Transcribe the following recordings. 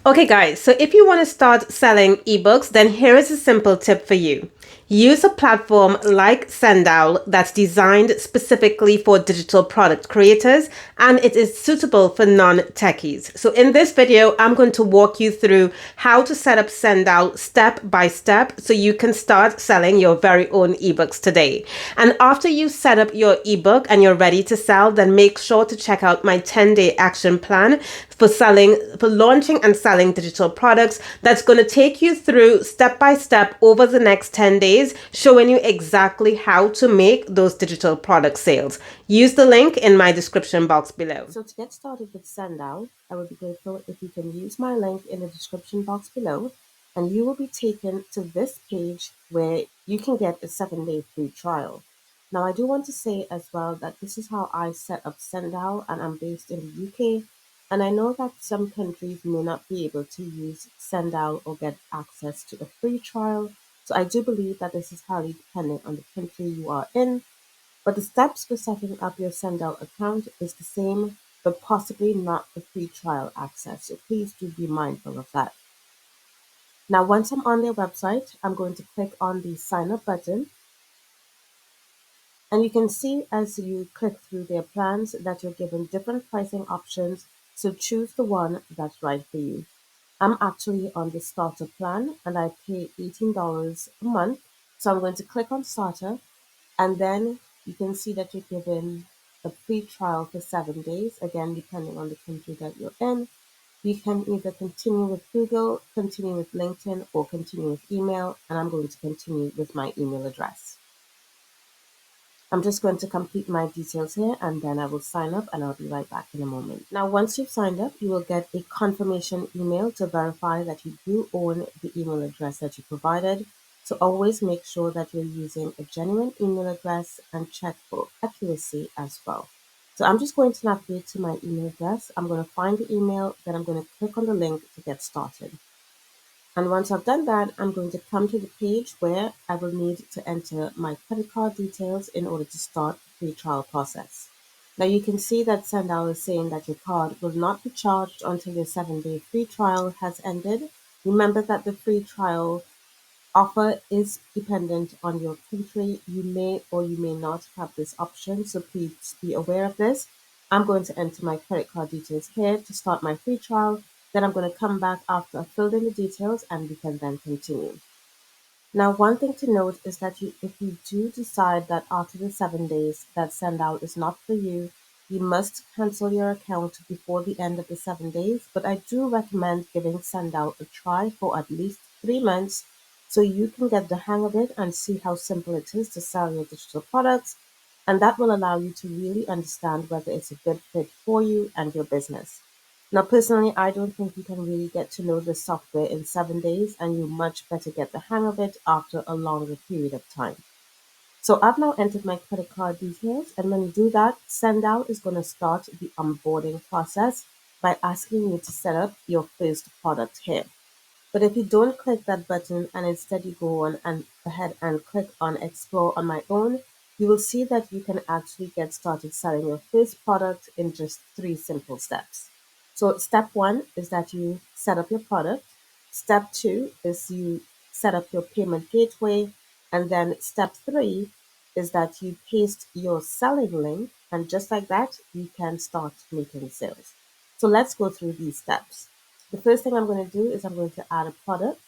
Okay, guys, so if you want to start selling ebooks, then here is a simple tip for you. Use a platform like SendOwl that's designed specifically for digital product creators, and it is suitable for non-techies. So in this video, I'm going to walk you through how to set up SendOwl step by step so you can start selling your very own ebooks today. And after you set up your ebook and you're ready to sell, then make sure to check out my 10-day action plan for launching and selling digital products. That's going to take you through step by step over the next 10 days, showing you exactly how to make those digital product sales. Use the link in my description box below. So to get started with SendOwl, I would be grateful if you can use my link in the description box below, and you will be taken to this page where you can get a 7-day free trial. Now, I do want to say as well that this is how I set up SendOwl, and I'm based in the UK. And I know that some countries may not be able to use SendOwl or get access to a free trial. So I do believe that this is highly dependent on the country you are in. But the steps for setting up your SendOwl account is the same, but possibly not the free trial access. So please do be mindful of that. Now, once I'm on their website, I'm going to click on the sign up button. And you can see as you click through their plans that you're given different pricing options. So choose the one that's right for you. I'm actually on the starter plan and I pay $18 a month. So I'm going to click on starter, and then you can see that you're given a free trial for 7 days, again, depending on the country that you're in. You can either continue with Google, continue with LinkedIn, or continue with email. And I'm going to continue with my email address. I'm just going to complete my details here and then I will sign up and I'll be right back in a moment. Now, once you've signed up, you will get a confirmation email to verify that you do own the email address that you provided. So always make sure that you're using a genuine email address and check for accuracy as well. So I'm just going to navigate to my email address. I'm going to find the email, then I'm going to click on the link to get started. And once I've done that, I'm going to come to the page where I will need to enter my credit card details in order to start the free trial process. Now you can see that SendOwl is saying that your card will not be charged until your 7-day free trial has ended. Remember that the free trial offer is dependent on your country. You may or you may not have this option, so please be aware of this. I'm going to enter my credit card details here to start my free trial. Then I'm going to come back after I've filled in the details and we can then continue. Now, one thing to note is that if you do decide that after the 7 days that SendOwl is not for you, you must cancel your account before the end of the 7 days. But I do recommend giving SendOwl a try for at least 3 months so you can get the hang of it and see how simple it is to sell your digital products. And that will allow you to really understand whether it's a good fit for you and your business. Now, personally, I don't think you can really get to know the software in 7 days, and you much better get the hang of it after a longer period of time. So I've now entered my credit card details, and when you do that, SendOwl is going to start the onboarding process by asking you to set up your first product here. But if you don't click that button and instead you go on and ahead and click on Explore on my own, you will see that you can actually get started selling your first product in just 3 simple steps. So step 1 is that you set up your product. Step 2 is you set up your payment gateway. And then step 3 is that you paste your selling link. And just like that, you can start making sales. So let's go through these steps. The first thing I'm going to do is I'm going to add a product.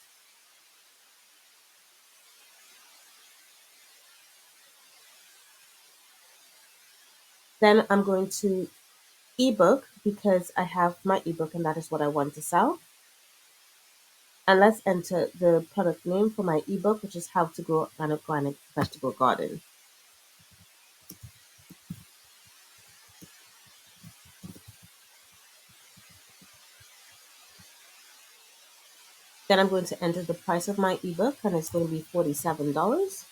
Then I'm going to ebook because I have my ebook and that is what I want to sell. And let's enter the product name for my ebook, which is How to Grow an Organic Vegetable Garden. Then I'm going to enter the price of my ebook and it's going to be $47.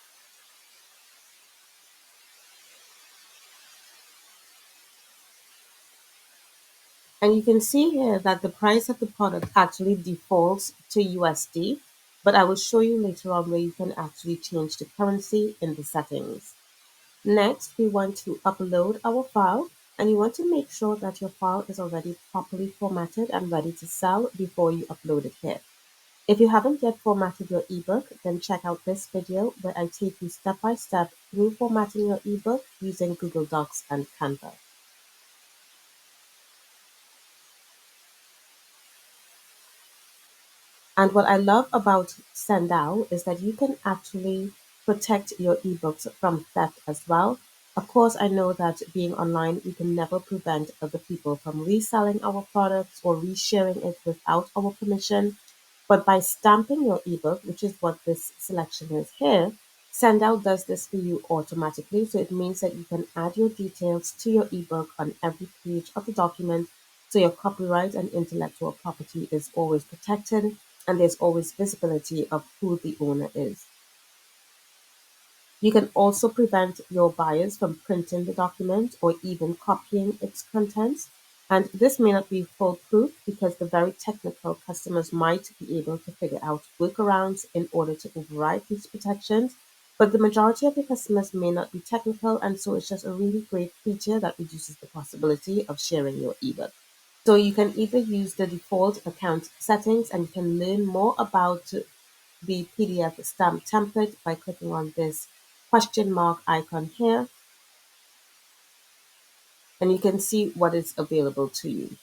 And you can see here that the price of the product actually defaults to USD, but I will show you later on where you can actually change the currency in the settings. Next, we want to upload our file. And you want to make sure that your file is already properly formatted and ready to sell before you upload it here. If you haven't yet formatted your ebook, then check out this video where I take you step by step through formatting your ebook using Google Docs and Canva. And what I love about SendOwl is that you can actually protect your ebooks from theft as well. Of course, I know that being online, we can never prevent other people from reselling our products or resharing it without our permission. But by stamping your ebook, which is what this selection is here, SendOut does this for you automatically. So it means that you can add your details to your ebook on every page of the document. So your copyright and intellectual property is always protected and there's always visibility of who the owner is. You can also prevent your buyers from printing the document or even copying its contents. And this may not be foolproof because the very technical customers might be able to figure out workarounds in order to override these protections. But the majority of your customers may not be technical, and so it's just a really great feature that reduces the possibility of sharing your ebook. So you can either use the default account settings and you can learn more about the PDF stamp template by clicking on this question mark icon here, and you can see what is available to you.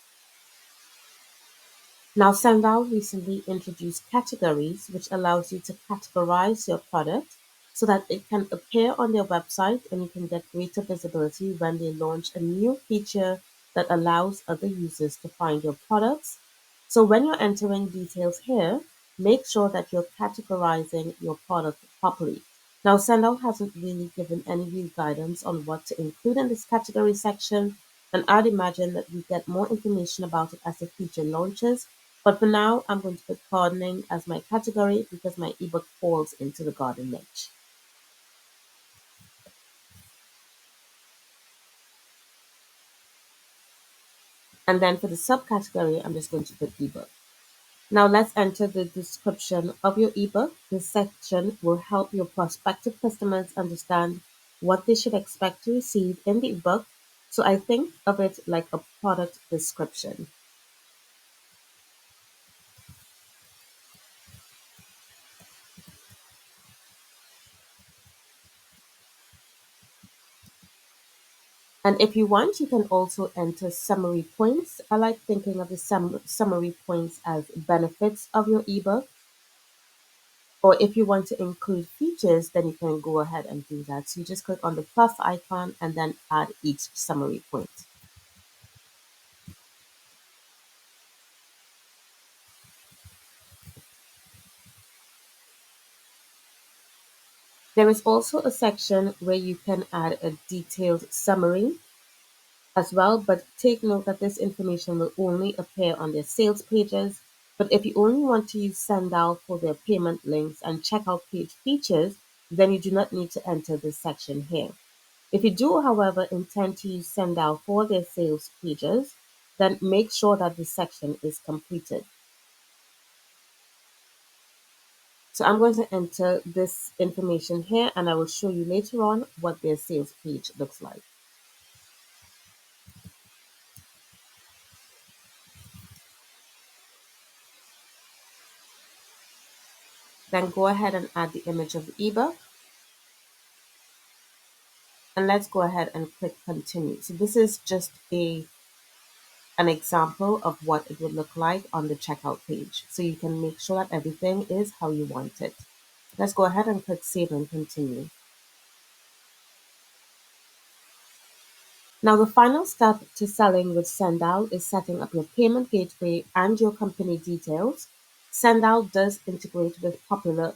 Now, SendOwl recently introduced categories, which allows you to categorize your product so that it can appear on their website and you can get greater visibility when they launch a new feature that allows other users to find your products. So when you're entering details here, make sure that you're categorizing your product properly. Now, SendOut hasn't really given any real guidance on what to include in this category section, and I'd imagine that we get more information about it as the feature launches. But for now, I'm going to put gardening as my category because my ebook falls into the garden niche. And then for the subcategory, I'm just going to put ebook. Now let's enter the description of your ebook. This section will help your prospective customers understand what they should expect to receive in the ebook. So I think of it like a product description. And if you want, you can also enter summary points. I like thinking of the summary points as benefits of your ebook. Or if you want to include features, then you can go ahead and do that. So you just click on the plus icon and then add each summary point. There is also a section where you can add a detailed summary as well, but take note that this information will only appear on their sales pages. But if you only want to use SendOwl for their payment links and checkout page features, then you do not need to enter this section here. If you do, however, intend to use SendOwl for their sales pages, then make sure that this section is completed. So I'm going to enter this information here and I will show you later on what their sales page looks like. Then go ahead and add the image of the ebook. And let's go ahead and click continue. So this is just an example of what it would look like on the checkout page. So you can make sure that everything is how you want it. Let's go ahead and click save and continue. Now the final step to selling with SendOwl is setting up your payment gateway and your company details. SendOwl does integrate with popular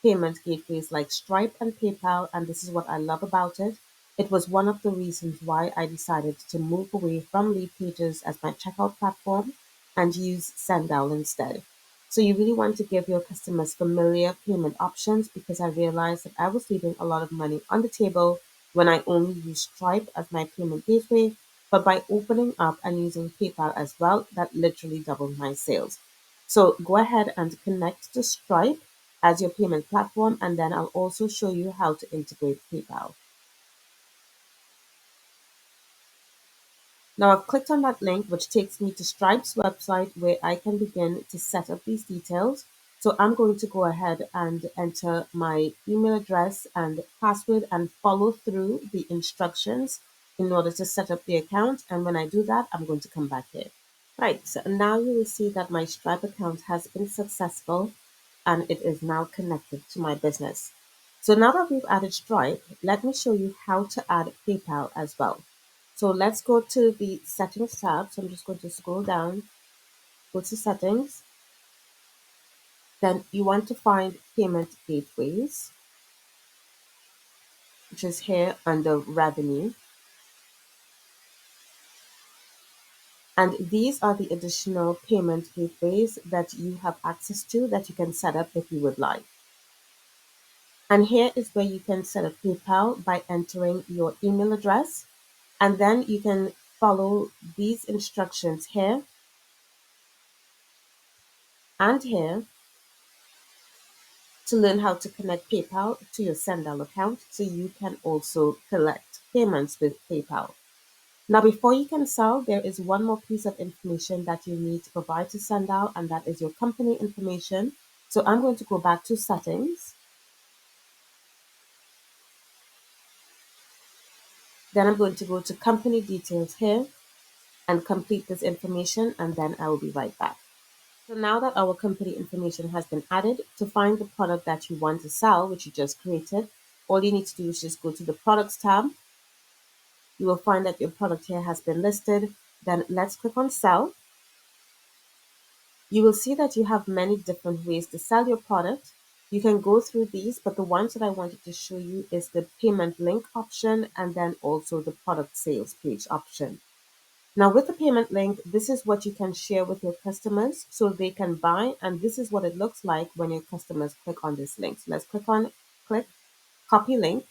payment gateways like Stripe and PayPal, and this is what I love about it. It was one of the reasons why I decided to move away from Lead Pages as my checkout platform and use SendOwl instead. So you really want to give your customers familiar payment options because I realized that I was leaving a lot of money on the table when I only used Stripe as my payment gateway, but by opening up and using PayPal as well, that literally doubled my sales. So go ahead and connect to Stripe as your payment platform, and then I'll also show you how to integrate PayPal. Now I've clicked on that link, which takes me to Stripe's website where I can begin to set up these details. So I'm going to go ahead and enter my email address and password and follow through the instructions in order to set up the account. And when I do that, I'm going to come back here. Right, so now you will see that my Stripe account has been successful and it is now connected to my business. So now that we've added Stripe, let me show you how to add PayPal as well. So let's go to the settings tab. So I'm just going to scroll down, go to settings. Then you want to find payment gateways, which is here under revenue. And these are the additional payment gateways that you have access to that you can set up if you would like. And here is where you can set up PayPal by entering your email address. And then you can follow these instructions here and here to learn how to connect PayPal to your SendOwl account so you can also collect payments with PayPal. Now, before you can sell, there is one more piece of information that you need to provide to SendOwl, and that is your company information. So I'm going to go back to settings. Then I'm going to go to company details here and complete this information, and then I will be right back. So now that our company information has been added, to find the product that you want to sell, which you just created, all you need to do is just go to the products tab. You will find that your product here has been listed. Then let's click on sell. You will see that you have many different ways to sell your product. You can go through these, but the ones that I wanted to show you is the payment link option and then also the product sales page option. Now with the payment link, this is what you can share with your customers so they can buy, and this is what it looks like when your customers click on this link. So let's click copy link.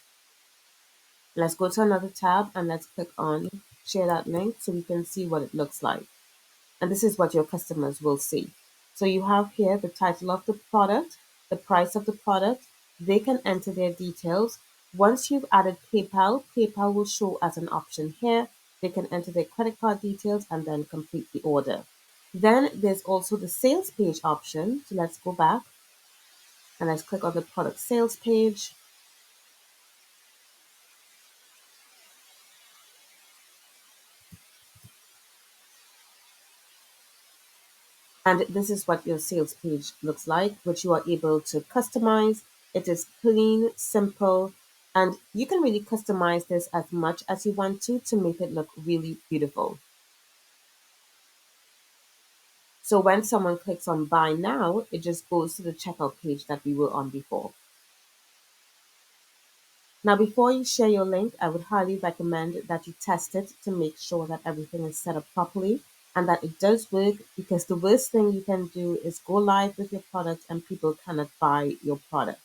Let's go to another tab and let's click on share that link so we can see what it looks like. And this is what your customers will see. So you have here the title of the product, the price of the product. They can enter their details. Once you've added PayPal, PayPal will show as an option here. They can enter their credit card details and then complete the order. Then there's also the sales page option. So let's go back and let's click on the product sales page. And this is what your sales page looks like, which you are able to customize. It is clean, simple, and you can really customize this as much as you want to make it look really beautiful. So when someone clicks on buy now, it just goes to the checkout page that we were on before. Now, before you share your link, I would highly recommend that you test it to make sure that everything is set up properly and that it does work, because the worst thing you can do is go live with your product and people cannot buy your product.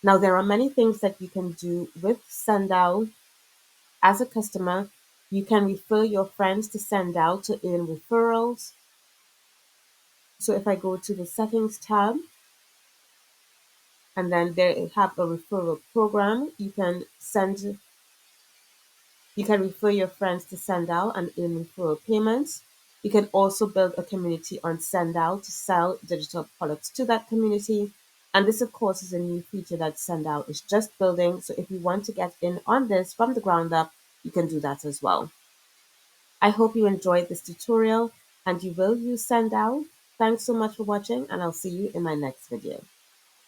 Now, there are many things that you can do with SendOwl. As a customer, you can refer your friends to SendOwl to earn referrals. So if I go to the settings tab and then there you have a referral program, you can refer your friends to SendOwl and earn referral payments. You can also build a community on SendOwl to sell digital products to that community. And this, of course, is a new feature that SendOwl is just building. So if you want to get in on this from the ground up, you can do that as well. I hope you enjoyed this tutorial and you will use SendOwl. Thanks so much for watching, and I'll see you in my next video.